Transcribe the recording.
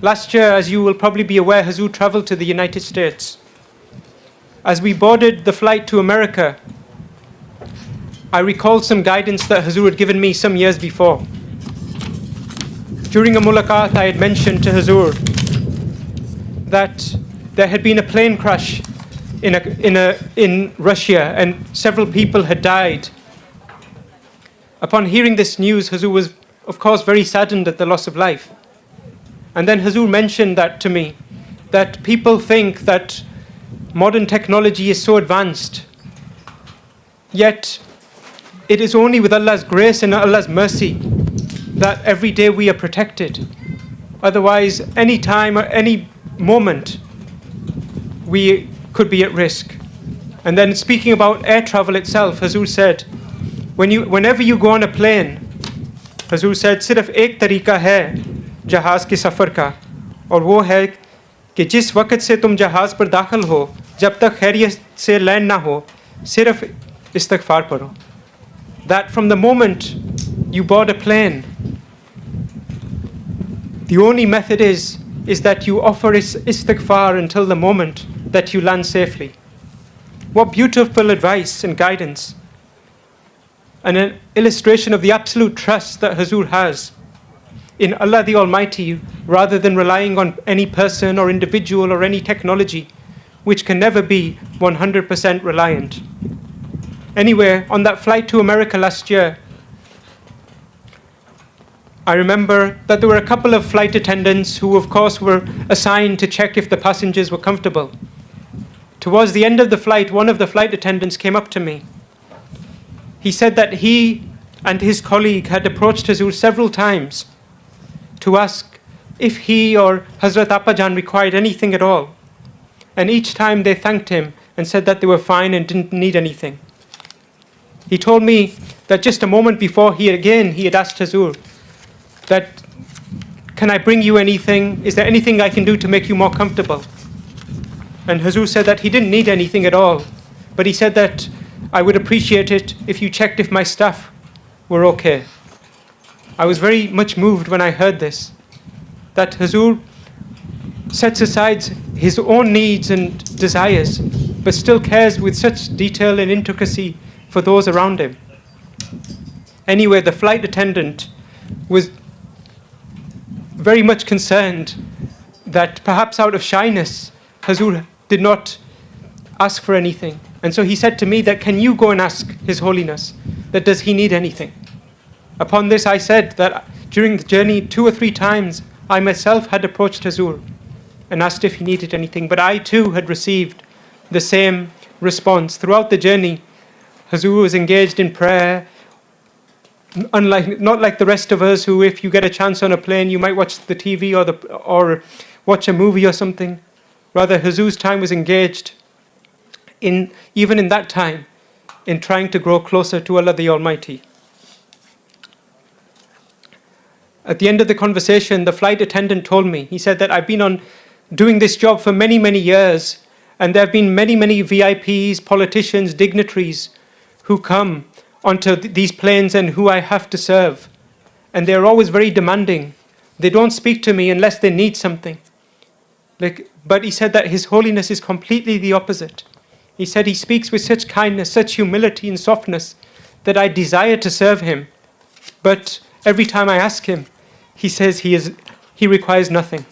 Last year, as you will probably be aware, Huzur traveled to the United States. As we boarded the flight to America, I recalled some guidance that Huzur had given me some years before. During a mulaqat, I had mentioned to Huzur that there had been a plane crash in Russia and several people had died. Upon hearing this news, Huzur was, of course, very saddened at the loss of life. And then Huzur mentioned that to me, that people think that modern technology is so advanced, yet it is only with Allah's grace and Allah's mercy that every day we are protected. Otherwise, any time or any moment, we could be at risk. And then speaking about air travel itself, Huzur said, whenever you go on a plane, Huzur said, सिर्फ एक तरीका है जहाज़ के सफ़र का, और वो है कि जिस वक्त से तुम जहाज़ पर दाखिल हो, जब तक खैरियत से लैंड ना हो, सिर्फ इस्तिग़फ़ार पढ़ो. That from the moment you board a plane, the only method is that you offer istighfar until the moment that you land safely. What beautiful advice and guidance, and an illustration of the absolute trust that Huzur has in Allah the Almighty, rather than relying on any person or individual or any technology, which can never be 100% reliant. Anyway, on that flight to America last year, I remember that there were a couple of flight attendants who, of course, were assigned to check if the passengers were comfortable. Towards the end of the flight, one of the flight attendants came up to me. He said that he and his colleague had approached Huzur several times to ask if he or Hazrat Appajan required anything at all. And each time they thanked him and said that they were fine and didn't need anything. He told me that just a moment before he had asked Huzur that, can I bring you anything? Is there anything I can do to make you more comfortable? And Huzur said that he didn't need anything at all, but he said that I would appreciate it if you checked if my staff were okay. I was very much moved when I heard this, that Huzur sets aside his own needs and desires, but still cares with such detail and intricacy for those around him. Anyway, the flight attendant was very much concerned that perhaps out of shyness, Huzur did not ask for anything. And so he said to me that, can you go and ask His Holiness that does he need anything? Upon this I said that during the journey 2 or 3 times I myself had approached Huzur and asked if he needed anything, but I too had received the same response. Throughout the journey, Huzur was engaged in prayer, not like the rest of us who, if you get a chance on a plane, you might watch the TV or watch a movie or something. Rather, Huzur's time was engaged even in that time, in trying to grow closer to Allah the Almighty. At the end of the conversation, the flight attendant told me, he said that I've been doing this job for many, many years, and there have been many, many VIPs, politicians, dignitaries who come onto these planes and who I have to serve. And they're always very demanding. They don't speak to me unless they need something. But he said that His Holiness is completely the opposite. He said he speaks with such kindness, such humility and softness that I desire to serve him. But every time I ask him, he says he requires nothing.